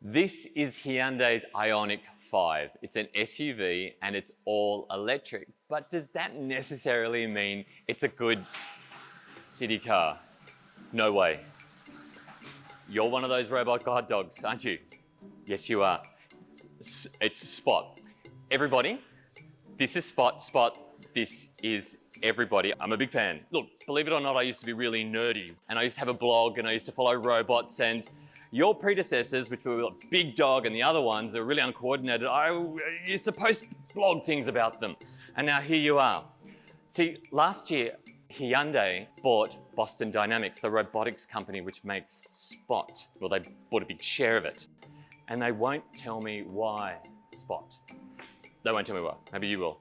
This is Hyundai's Ioniq 5. It's an SUV and it's all electric. But does that necessarily mean it's a good city car? No way. You're one of those robot guard dogs, aren't you? Yes, you are. It's Spot. Everybody, this is Spot. Spot, this is everybody. I'm a big fan. Look, believe it or not, I used to be really nerdy and I used to have a blog and I used to follow robots, and your predecessors, which were Big Dog and the other ones, are really uncoordinated. I used to post blog things about them. And now here you are. See, last year, Hyundai bought Boston Dynamics, the robotics company which makes Spot. Well, they bought a big share of it. And they won't tell me why Spot. They won't tell me why. Maybe you will.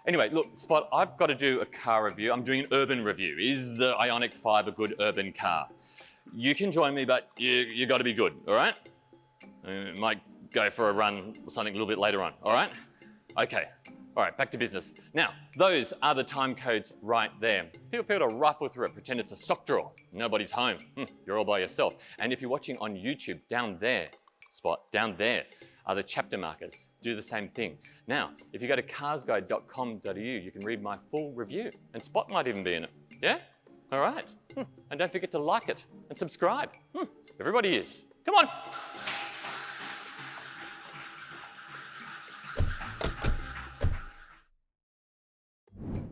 Anyway, look, Spot, I've got to do a car review. I'm doing an urban review. Is the Ioniq 5 a good urban car? You can join me, but you got to be good, all right? Might go for a run or something a little bit later on, all right? Okay, all right, back to business. Now, those are the time codes right there. Feel free to rifle through it, pretend it's a sock drawer. Nobody's home, you're all by yourself. And if you're watching on YouTube, down there, Spot, down there are the chapter markers. Do the same thing. Now, if you go to carsguide.com.au, you can read my full review, and Spot might even be in it, yeah? All right, and don't forget to like it and subscribe. Everybody is. Come on.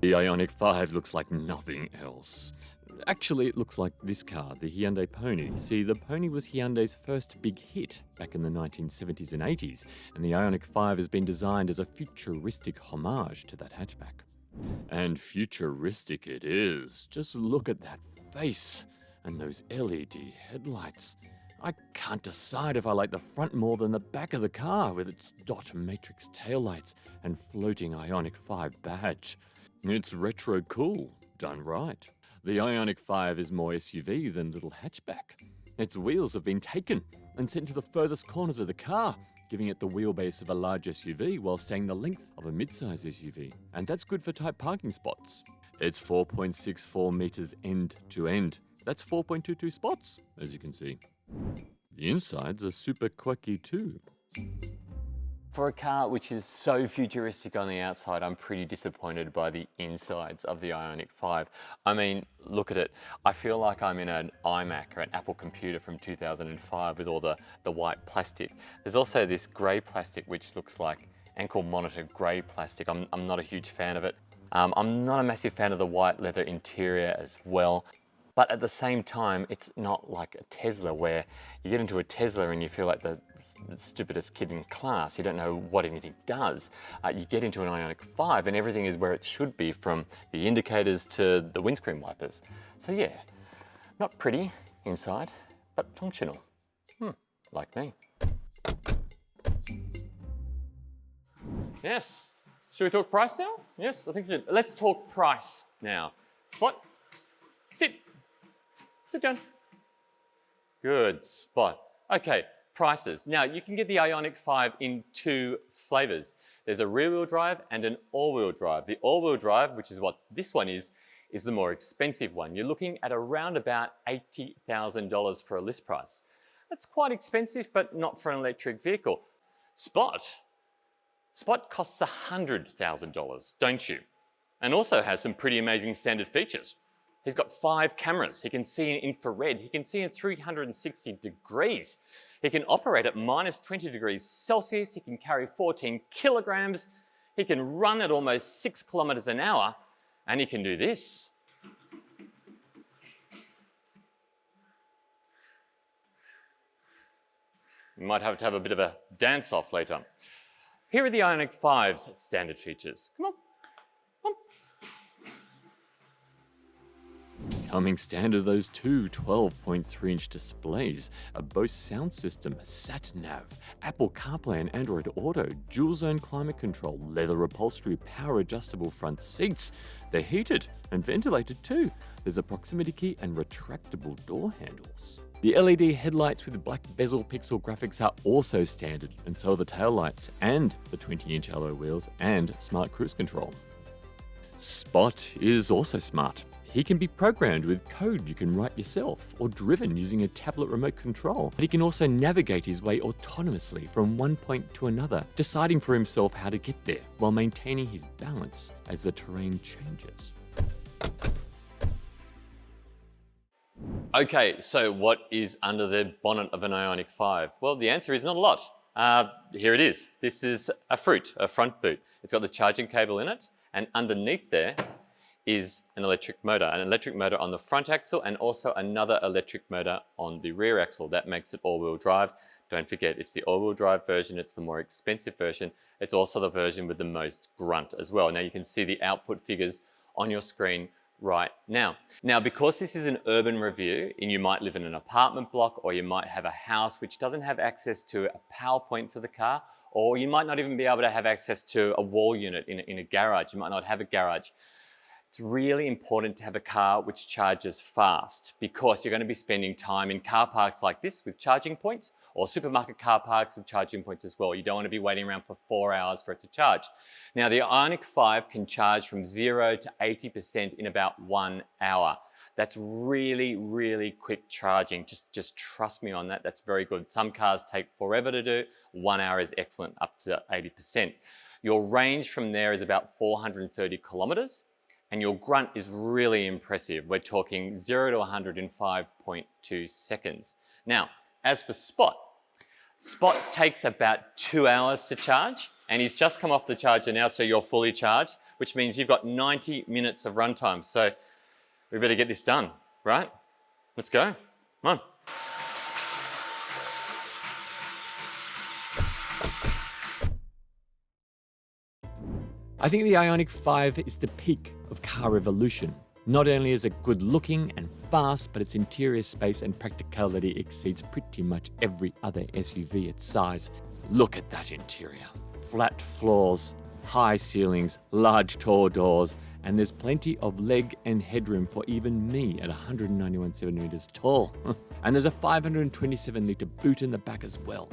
The Ioniq 5 looks like nothing else. Actually, it looks like this car, the Hyundai Pony. See, the Pony was Hyundai's first big hit back in the 1970s and 80s, and the Ioniq 5 has been designed as a futuristic homage to that hatchback. And futuristic it is. Just look at that face and those LED headlights. I can't decide if I like the front more than the back of the car with its dot matrix taillights and floating Ioniq 5 badge. It's retro cool, done right. The Ioniq 5 is more SUV than little hatchback. Its wheels have been taken and sent to the furthest corners of the car, giving it the wheelbase of a large SUV while staying the length of a mid-size SUV. And that's good for tight parking spots. It's 4.64 meters end to end. That's 4.22 spots, as you can see. The insides are super quirky too. For a car which is so futuristic on the outside, I'm pretty disappointed by the insides of the Ioniq 5. I mean, look at it. I feel like I'm in an iMac or an Apple computer from 2005 with all the white plastic. There's also this grey plastic which looks like ankle monitor grey plastic. I'm not a huge fan of it. I'm not a massive fan of the white leather interior as well. But at the same time, it's not like a Tesla where you get into a Tesla and you feel like the stupidest kid in class. You don't know what anything does. You get into an Ioniq 5 and everything is where it should be, from the indicators to the windscreen wipers. So yeah, not pretty inside, but functional. Like me. Yes. Should we talk price now? Yes, I think so. Let's talk price now. Spot. Sit. Sit down. Good. Spot. Okay. Prices. Now, you can get the Ioniq 5 in two flavors. There's a rear-wheel drive and an all-wheel drive. The all-wheel drive, which is what this one is the more expensive one. You're looking at around about $80,000 for a list price. That's quite expensive, but not for an electric vehicle. Spot costs $100,000, don't you? And also has some pretty amazing standard features. He's got 5 cameras. He can see in infrared. He can see in 360 degrees. He can operate at minus 20 degrees Celsius. He can carry 14 kilograms. He can run at almost 6 kilometers an hour. And he can do this. You might have to have a bit of a dance-off later. Here are the Ioniq 5's standard features. Come on. Coming standard, those two 12.3-inch displays, a Bose sound system, sat-nav, Apple CarPlay and Android Auto, dual-zone climate control, leather upholstery, power-adjustable front seats. They're heated and ventilated too. There's a proximity key and retractable door handles. The LED headlights with black bezel pixel graphics are also standard, and so are the taillights and the 20-inch alloy wheels and smart cruise control. Spot is also smart. He can be programmed with code you can write yourself or driven using a tablet remote control. But he can also navigate his way autonomously from one point to another, deciding for himself how to get there while maintaining his balance as the terrain changes. Okay, so what is under the bonnet of an Ioniq 5? Well, the answer is not a lot. Here it is. This is a front boot. It's got the charging cable in it, and underneath there is an electric motor on the front axle and also another electric motor on the rear axle. That makes it all-wheel drive. Don't forget, it's the all-wheel drive version. It's the more expensive version. It's also the version with the most grunt as well. Now you can see the output figures on your screen right now. Now, because this is an urban review and you might live in an apartment block or you might have a house which doesn't have access to a power point for the car, or you might not even be able to have access to a wall unit in a garage. You might not have a garage. It's really important to have a car which charges fast, because you're going to be spending time in car parks like this with charging points, or supermarket car parks with charging points as well. You don't want to be waiting around for 4 hours for it to charge. Now, the Ioniq 5 can charge from 0 to 80% in about 1 hour. That's really, really quick charging. Just trust me on that. That's very good. Some cars take forever to do. 1 hour is excellent, up to 80%. Your range from there is about 430 kilometers. And your grunt is really impressive. We're talking 0 to 100 in 5.2 seconds. Now, as for Spot takes about 2 hours to charge, and he's just come off the charger now, so you're fully charged, which means you've got 90 minutes of runtime. So we better get this done, right? Let's go. Come on. I think the Ioniq 5 is the peak of car evolution. Not only is it good looking and fast, but its interior space and practicality exceeds pretty much every other SUV its size. Look at that interior. Flat floors, high ceilings, large tall doors, and there's plenty of leg and headroom for even me at 191 centimeters tall. And there's a 527 litre boot in the back as well.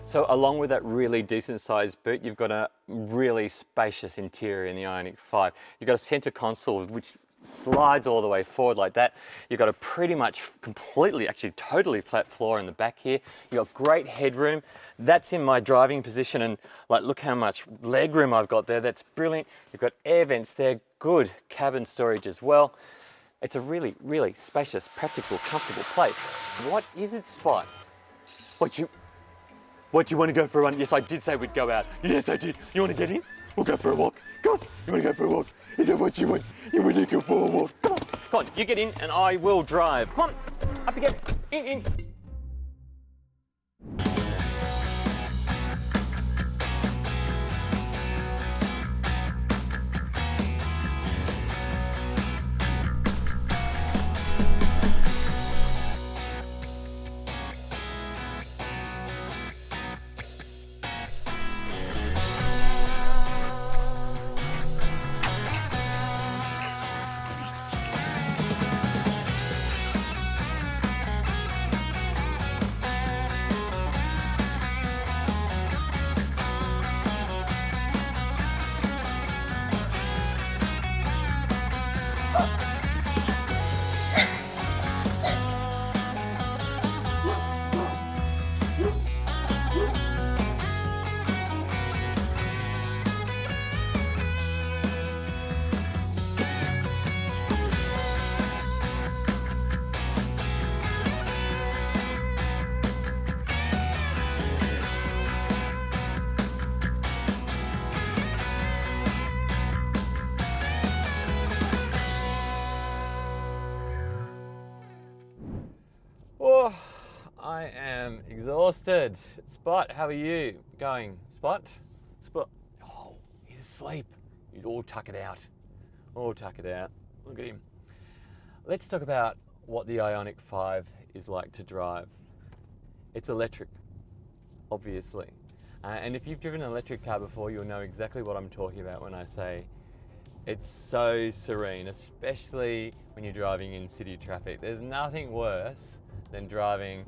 So along with that really decent sized boot, you've got a really spacious interior in the Ioniq 5. You've got a center console which slides all the way forward like that. You've got a pretty much completely, actually totally flat floor in the back here. You've got great headroom. That's in my driving position, and like, look how much leg room I've got there. That's brilliant. You've got air vents there, good cabin storage as well. It's a really, really spacious, practical, comfortable place. What is it, Spot? What, do you want to go for a run? Yes, I did say we'd go out. Yes, I did. You want to get in? We'll go for a walk. Come on. You want to go for a walk? Is that what you want? You want to go for a walk? Come on. Come on. You get in and I will drive. Come on. Up you get. In. Oh, I am exhausted. Spot, how are you going? Spot? Oh, he's asleep. He's all tuck it out. Look at him. Let's talk about what the Ioniq 5 is like to drive. It's electric, obviously. And if you've driven an electric car before, you'll know exactly what I'm talking about when I say it's so serene, especially when you're driving in city traffic. There's nothing worse than driving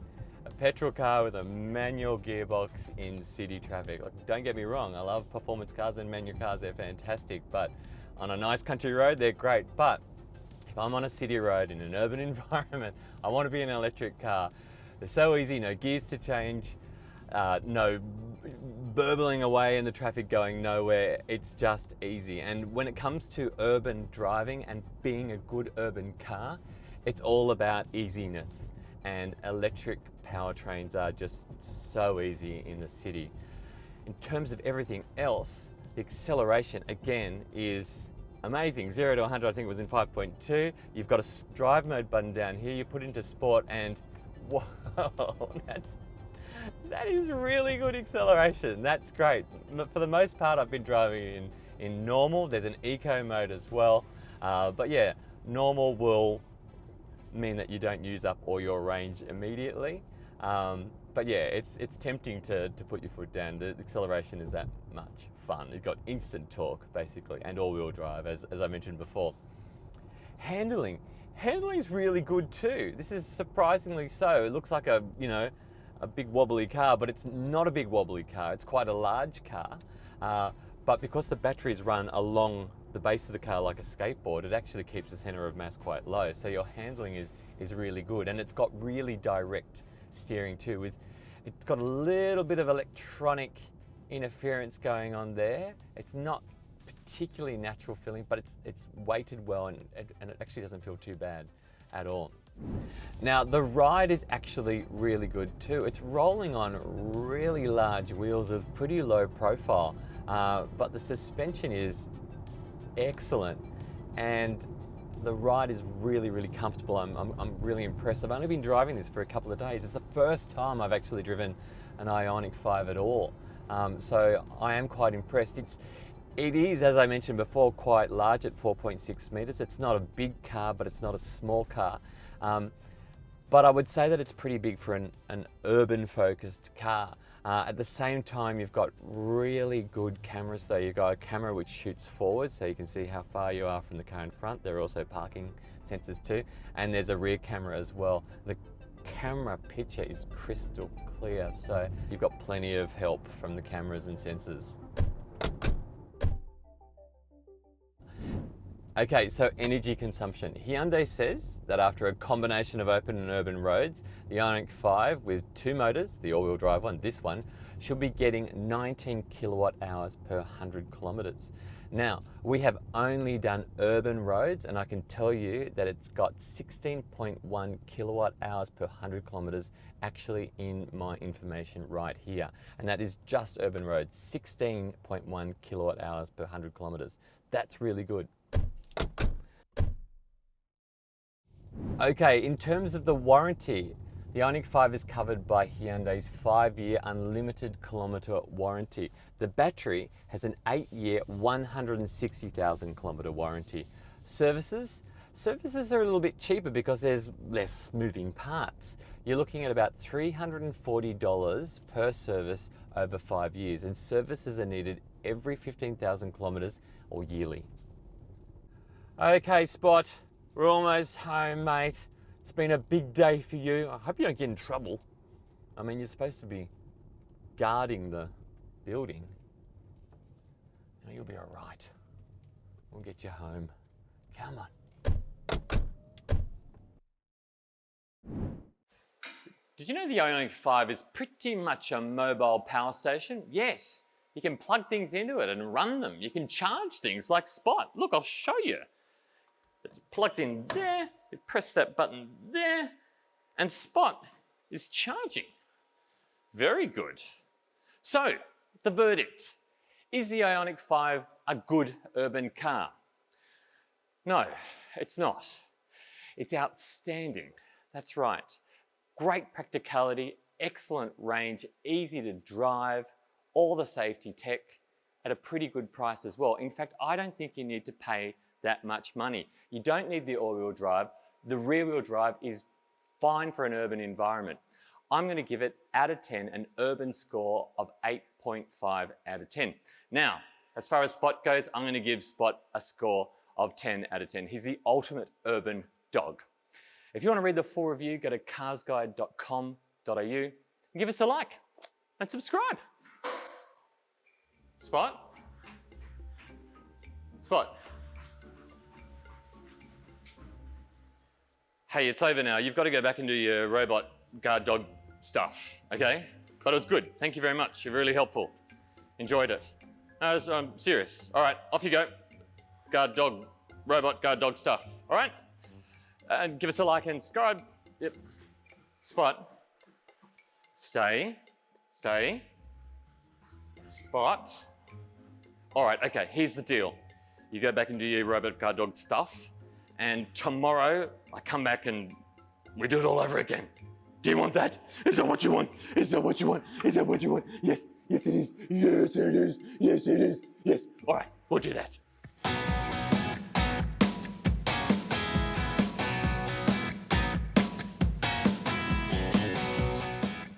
a petrol car with a manual gearbox in city traffic. Like, don't get me wrong, I love performance cars and manual cars, they're fantastic, but on a nice country road, they're great. But if I'm on a city road in an urban environment, I want to be in an electric car. They're so easy, no gears to change, no burbling away in the traffic going nowhere. It's just easy. And when it comes to urban driving and being a good urban car, it's all about easiness. And electric powertrains are just so easy in the city. In terms of everything else, the acceleration again is amazing. 0 to 100 I think was in 5.2. You've got a drive mode button down here. You put into sport and whoa, that is really good acceleration. That's great. For the most part I've been driving in normal. There's an eco mode as well. But yeah, normal will mean that you don't use up all your range immediately. But yeah, it's tempting to put your foot down. The acceleration is that much fun. You've got instant torque basically, and all-wheel drive as I mentioned before. Handling is really good too. This is surprisingly so. It looks like a big wobbly car, but it's not a big wobbly car. It's quite a large car, but because the batteries run along the base of the car like a skateboard, it actually keeps the center of mass quite low. So your handling is really good, and it's got really direct steering too. It's got a little bit of electronic interference going on there. It's not particularly natural feeling, but it's weighted well, and it actually doesn't feel too bad at all. Now the ride is actually really good too. It's rolling on really large wheels of pretty low profile, but the suspension is excellent, and the ride is really, really comfortable. I'm really impressed. I've only been driving this for a couple of days. It's the first time I've actually driven an Ioniq 5 at all. So I am quite impressed. It is, as I mentioned before, quite large at 4.6 meters. It's not a big car, but it's not a small car. But I would say that it's pretty big for an urban focused car. At the same time, you've got really good cameras though. You've got a camera which shoots forward, so you can see how far you are from the car in front. There are also parking sensors too. And there's a rear camera as well. The camera picture is crystal clear, so you've got plenty of help from the cameras and sensors. Okay, so energy consumption. Hyundai says that after a combination of open and urban roads, the Ioniq 5 with 2 motors, the all-wheel drive one, this one, should be getting 19 kilowatt hours per 100 kilometers. Now, we have only done urban roads, and I can tell you that it's got 16.1 kilowatt hours per 100 kilometers actually in my information right here. And that is just urban roads, 16.1 kilowatt hours per 100 kilometers. That's really good. Okay, in terms of the warranty, the Ioniq 5 is covered by Hyundai's 5-year unlimited kilometre warranty. The battery has an 8-year, 160,000 kilometre warranty. Services are a little bit cheaper because there's less moving parts. You're looking at about $340 per service over 5 years, and services are needed every 15,000 kilometres or yearly. Okay, Spot, we're almost home, mate. It's been a big day for you. I hope you don't get in trouble. I mean, you're supposed to be guarding the building. No, you'll be all right. We'll get you home. Come on. Did you know the Ioniq 5 is pretty much a mobile power station? Yes, you can plug things into it and run them. You can charge things like Spot. Look, I'll show you. It's plugged in there, you press that button there, and Spot is charging. Very good. So, the verdict. Is the Ioniq 5 a good urban car? No, it's not. It's outstanding. That's right. Great practicality, excellent range, easy to drive, all the safety tech at a pretty good price as well. In fact, I don't think you need to pay that much money. You don't need the all-wheel drive. The rear-wheel drive is fine for an urban environment. I'm going to give it out of 10 an urban score of 8.5 out of 10. Now, as far as Spot goes, I'm going to give Spot a score of 10 out of 10. He's the ultimate urban dog. If you want to read the full review, go to carsguide.com.au and give us a like and subscribe. Spot? Spot? Hey, it's over now. You've got to go back and do your robot guard dog stuff, okay? But it was good. Thank you very much. You're really helpful. Enjoyed it. No, I'm serious. All right, off you go. Robot guard dog stuff. All right? Give us a like and subscribe. Yep. Spot. Stay. Spot. All right, okay, here's the deal. You go back and do your robot guard dog stuff, and tomorrow I come back and we do it all over again. Do you want that? Is that what you want? Is that what you want? Is that what you want? Yes, yes it is. Yes it is. Yes it is. Yes. All right, we'll do that.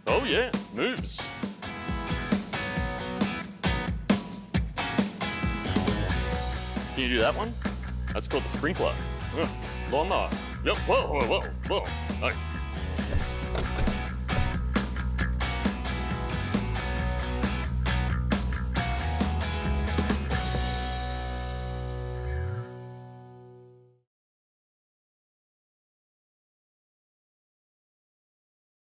Oh yeah, moves. Can you do that one? That's called the sprinkler. Lawnmower. Yep, whoa. No.